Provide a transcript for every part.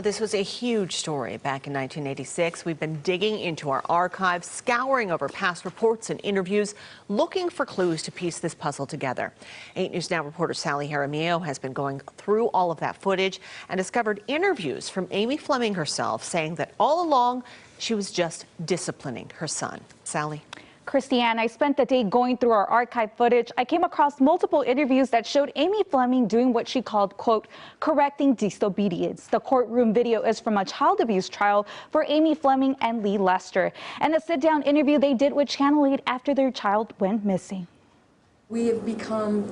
This was a huge story back in 1986. We've been digging into our archives, scouring over past reports and interviews, looking for clues to piece this puzzle together. 8 News Now reporter Sally Jaramillo has been going through all of that footage and discovered interviews from Amy Fleming herself saying that all along she was just disciplining her son. Sally? Christiane, I spent the day going through our archive footage. I came across multiple interviews that showed Amy Fleming doing what she called, quote, correcting disobedience. The courtroom video is from a child abuse trial for Amy Fleming and Lee Lester, and a sit-down interview they did with Channel 8 after their child went missing. We have become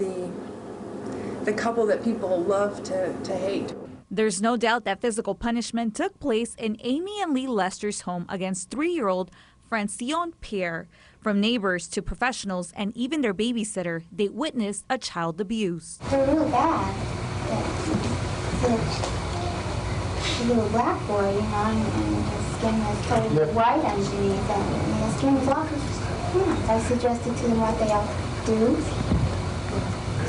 the couple that people love to hate. There's no doubt that physical punishment took place in Amy and Lee Lester's home against 3-year-old Francillon Pierre. From neighbors to professionals and even their babysitter, they witnessed a child abuse. They're real bad. The little black boy, you know, and his skin was totally white underneath, and his skin was awful. I suggested to them what they ought to do,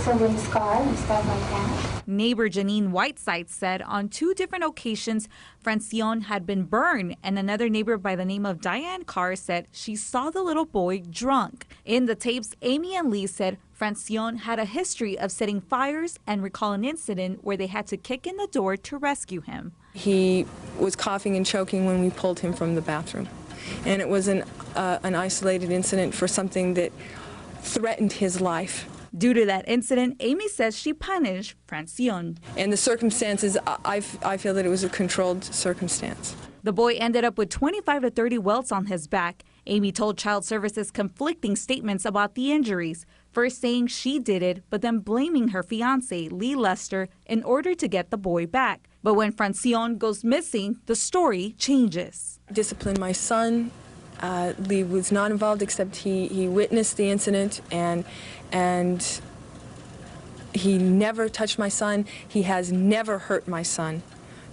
so when scarred and stuff like that. Neighbor Janine Whiteside said on 2 different occasions Francillon had been burned, and another neighbor by the name of Diane Carr said she saw the little boy drunk. In the tapes, Amy and Lee said Francillon had a history of setting fires and recall an incident where they had to kick in the door to rescue him. He was coughing and choking when we pulled him from the bathroom, and it was an isolated incident for something that threatened his life. Due to that incident, Amy says she punished Francillon. And the circumstances, I feel that it was a controlled circumstance. The boy ended up with 25 to 30 welts on his back. Amy told Child Services conflicting statements about the injuries, first saying she did it, but then blaming her fiancé, Lee Lester, in order to get the boy back. But when Francillon goes missing, the story changes. Disciplined my son. Lee was not involved, except he witnessed the incident, and he never touched my son. He has never hurt my son,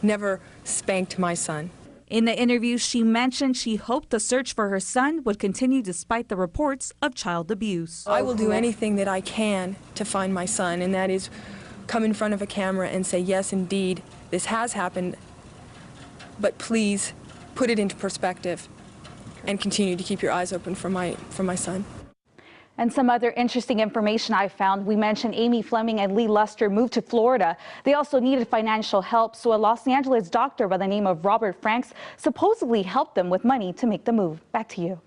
never spanked my son. In the interview, she mentioned she hoped the search for her son would continue despite the reports of child abuse. I will do anything that I can to find my son, and that is come in front of a camera and say, yes, indeed, this has happened, but please put it into perspective and continue to keep your eyes open for my son. And some other interesting information I found. We mentioned Amy Fleming and Lee Lester moved to Florida. They also needed financial help, so a Los Angeles doctor by the name of Robert Franks supposedly helped them with money to make the move. Back to you.